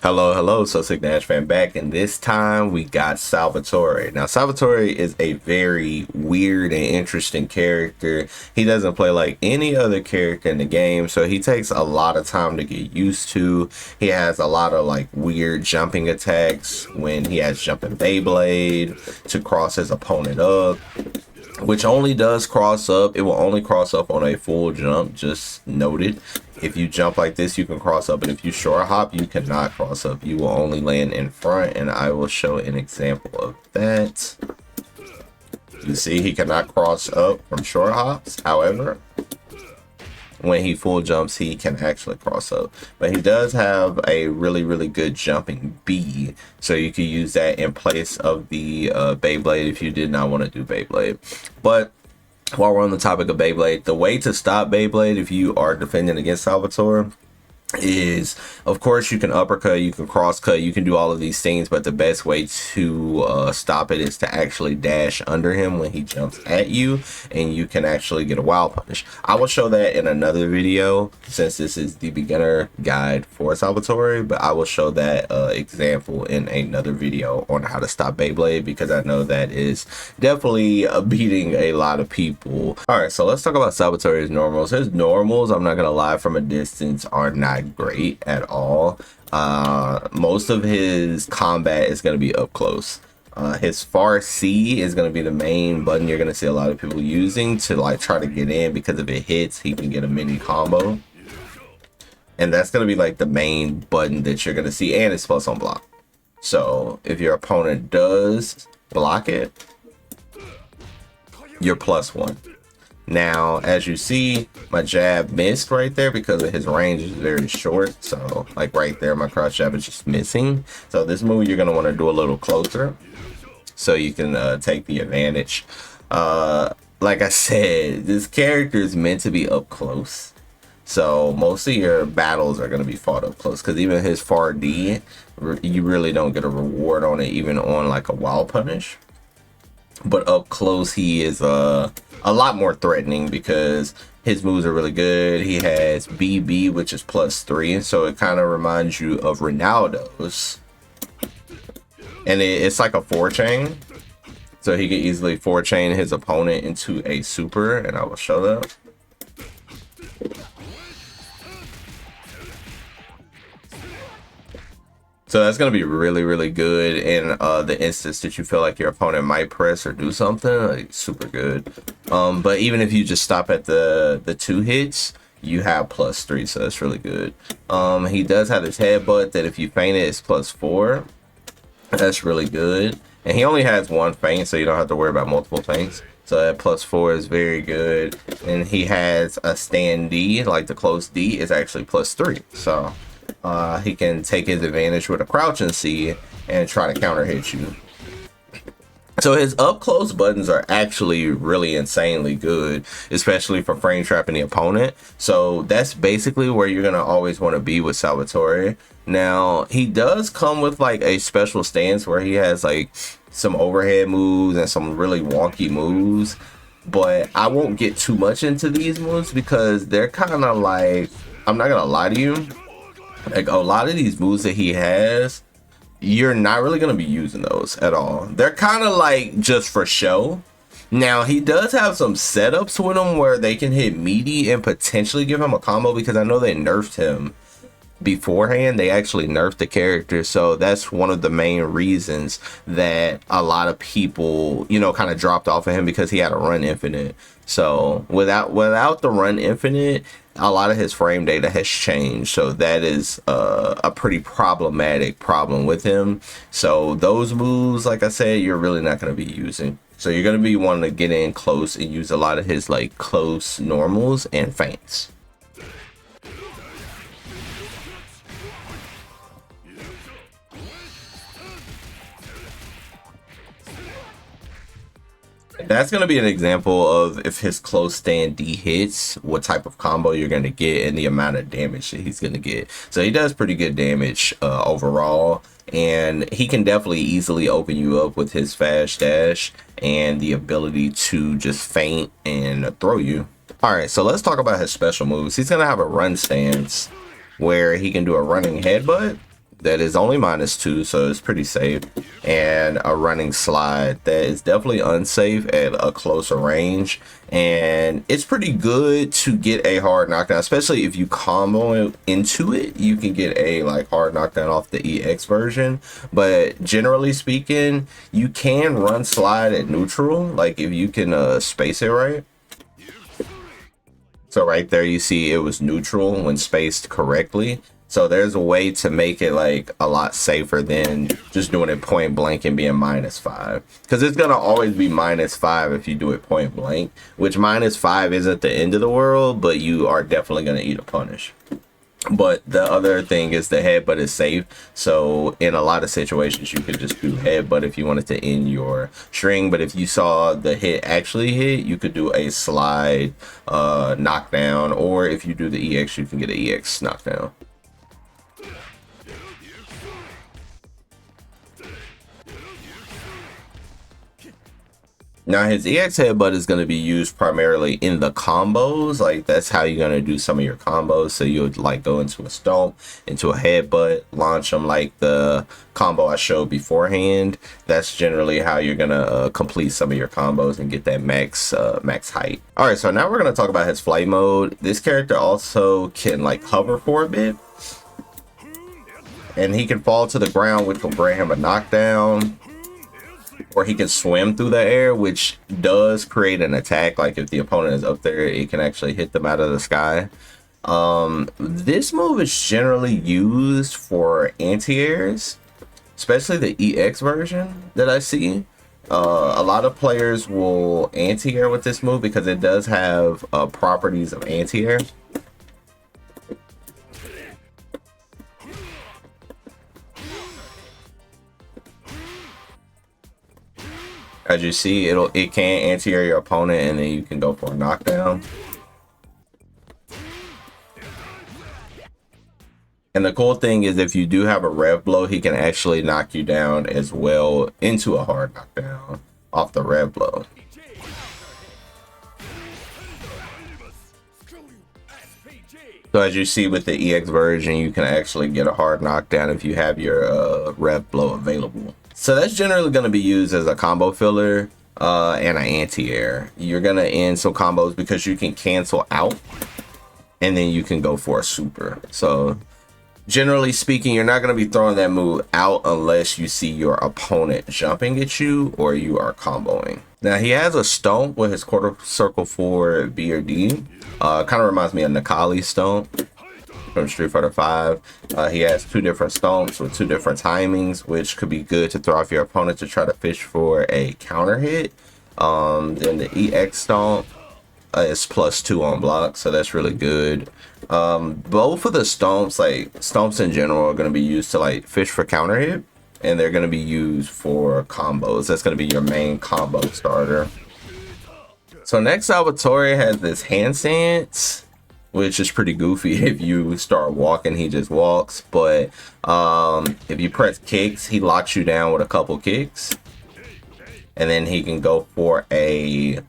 Hello, hello, So Sick Nash fan back, and this time we got Salvatore. Now, Salvatore is a very weird and interesting character. He doesn't play like any other character in the game, so he takes a lot of time to get used to. He has a lot of like weird jumping attacks when he has jumping Beyblade to cross his opponent up, which only does cross up. It will only cross up on a full jump, just noted. If you jump like this, you can cross up, and if you short hop, you cannot cross up. You will only land in front, and I will show an example of that. You see, he cannot cross up from short hops. However, when he full jumps, he can actually cross up. But he does have a really good jumping B, so you can use that in place of the Beyblade if you did not want to do Beyblade. But while we're on the topic of Beyblade, the way to stop Beyblade if you are defending against Salvatore is, of course, you can uppercut, you can cross cut, you can do all of these things, but the best way to stop it is to actually dash under him when he jumps at you, and you can actually get a wild punish. I will show that in another video since this is the beginner guide for Salvatore, but I will show that example in another video on how to stop Beyblade, because I know that is definitely beating a lot of people. All right, so let's talk about Salvatore's normals. His normals, I'm not gonna lie, from a distance are not great at all. Most of his combat is going to be up close. His far C is going to be the main button you're going to see a lot of people using to like try to get in, because if it hits, he can get a mini combo, and that's going to be like the main button that you're going to see, and it's plus on block. So if your opponent does block it, you're +1. Now, as you see, my jab missed right there because of his range is very short. So, like right there, my cross jab is just missing. So this move you're going to want to do a little closer so you can take the advantage. Like I said, this character is meant to be up close. So most of your battles are going to be fought up close, because even his far D, you really don't get a reward on it, even on like a wild punish. But up close, he is a lot more threatening because his moves are really good. He has BB, which is +3, so it kind of reminds you of Ronaldo's. And it's like a 4-chain, so he can easily 4-chain his opponent into a super, and I will show that. So that's going to be really good in the instance that you feel like your opponent might press or do something, like super good. But even if you just stop at the 2 hits, you have +3, so that's really good. He does have his headbutt that if you feint it, it's +4. That's really good. And he only has 1 feint, so you don't have to worry about multiple feints. So that +4 is very good. And he has a stand D, like the close D is actually +3. So he can take his advantage with a crouch and C and try to counter hit you. So his up close buttons are actually really insanely good, especially for frame trapping the opponent. So that's basically where you're gonna always want to be with Salvatore. Now he does come with like a special stance where he has like some overhead moves and some really wonky moves, but I won't get too much into these moves because they're kind of like, I'm not gonna lie to you, like a lot of these moves that he has, you're not really going to be using those at all. They're kind of like just for show. Now he does have some setups with him where they can hit meaty and potentially give him a combo, because I know they nerfed him beforehand. They actually nerfed the character, so that's one of the main reasons that a lot of people, you know, kind of dropped off of him, because he had a run infinite. So without the run infinite, a lot of his frame data has changed, so that is a pretty problematic problem with him. So those moves, like I said, you're really not going to be using. So you're going to be wanting to get in close and use a lot of his like close normals and feints. That's going to be an example of if his close stand D hits, what type of combo you're going to get and the amount of damage that he's going to get. So he does pretty good damage overall, and he can definitely easily open you up with his fast dash and the ability to just feint and throw you. All right, so let's talk about his special moves. He's going to have a run stance where he can do a running headbutt, that is only -2, so it's pretty safe, and a running slide that is definitely unsafe at a closer range, and it's pretty good to get a hard knockdown, especially if you combo into it. You can get a like hard knockdown off the EX version, but generally speaking, you can run slide at neutral, like if you can space it right. So right there you see it was neutral when spaced correctly. So there's a way to make it like a lot safer than just doing it point blank and being -5. Because it's going to always be -5 if you do it point blank, which -5 isn't the end of the world, but you are definitely going to eat a punish. But the other thing is the headbutt is safe. So in a lot of situations, you could just do headbutt if you wanted to end your string. But if you saw the hit actually hit, you could do a slide knockdown. Or if you do the EX, you can get an EX knockdown. Now his EX headbutt is going to be used primarily in the combos. Like that's how you're going to do some of your combos. So you would like go into a stomp, into a headbutt, launch them like the combo I showed beforehand. That's generally how you're going to complete some of your combos and get that max height. All right, so now we're going to talk about his flight mode. This character also can like hover for a bit, and he can fall to the ground, which will grant him a knockdown. Or he can swim through the air, which does create an attack. Like if the opponent is up there, it can actually hit them out of the sky. This move is generally used for anti-airs, especially the EX version that I see. A lot of players will anti-air with this move because it does have properties of anti-air. As you see, it can anti-air your opponent, and then you can go for a knockdown. And the cool thing is, if you do have a rev blow, he can actually knock you down as well into a hard knockdown off the rev blow. So as you see with the EX version, you can actually get a hard knockdown if you have your rev blow available. So that's generally going to be used as a combo filler and an anti-air. You're going to end some combos because you can cancel out, and then you can go for a super. So generally speaking, you're not going to be throwing that move out unless you see your opponent jumping at you or you are comboing. Now he has a stomp with his quarter circle for B or D. Kind of reminds me of Nakali's stomp from Street Fighter 5. He has 2 different stomps with 2 different timings, which could be good to throw off your opponent to try to fish for a counter hit. Then the EX stomp is +2 on block, so that's really good. Both of the stomps, like stomps in general, are going to be used to like fish for counter hit, and they're going to be used for combos. That's going to be your main combo starter. So next, Salvatore has this handstand, which is pretty goofy. If you start walking, he just walks, but if you press kicks, he locks you down with a couple kicks, and then he can go for a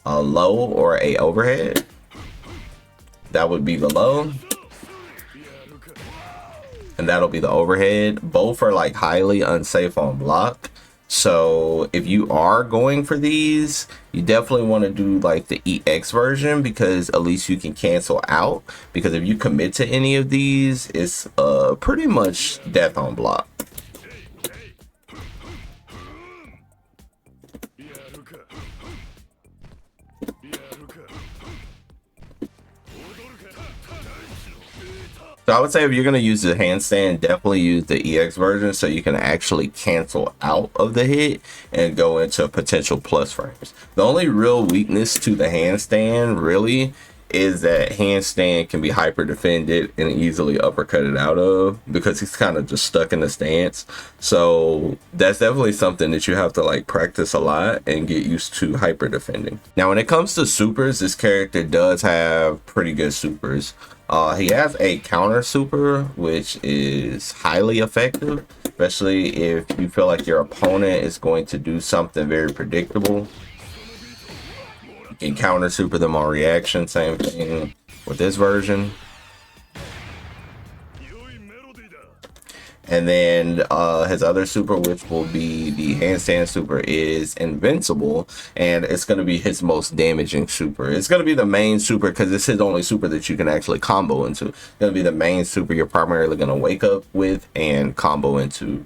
low or a overhead. That would be the low, and that'll be the overhead. Both are like highly unsafe on block. So if you are going for these, you definitely want to do like the EX version, because at least you can cancel out. Because if you commit to any of these, it's pretty much death on block. So I would say if you're going to use the handstand, definitely use the EX version so you can actually cancel out of the hit and go into potential plus frames. The only real weakness to the handstand really is that handstand can be hyper defended and easily uppercutted out of, because he's kind of just stuck in the stance. So that's definitely something that you have to like practice a lot and get used to hyper defending. Now when it comes to supers, this character does have pretty good supers. He has a counter super, which is highly effective, especially if you feel like your opponent is going to do something very predictable. You can counter super them on reaction. Same thing with this version. And then his other super, which will be the handstand super, is invincible, and it's going to be his most damaging super. It's going to be the main super because it's his only super that you can actually combo into. It's going to be the main super you're primarily going to wake up with and combo into.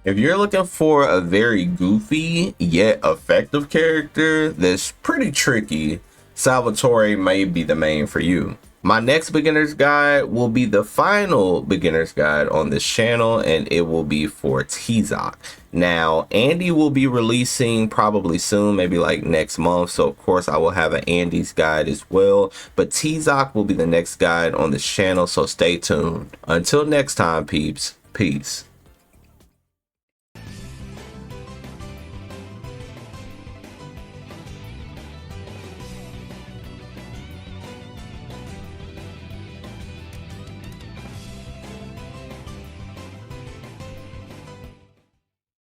If you're looking for a very goofy yet effective character that's pretty tricky, Salvatore may be the main for you. My next beginner's guide will be the final beginner's guide on this channel, and it will be for Tzok. Now, Andy will be releasing probably soon, maybe like next month, so of course I will have an Andy's guide as well, but Tzok will be the next guide on this channel, so stay tuned. Until next time, peeps, peace.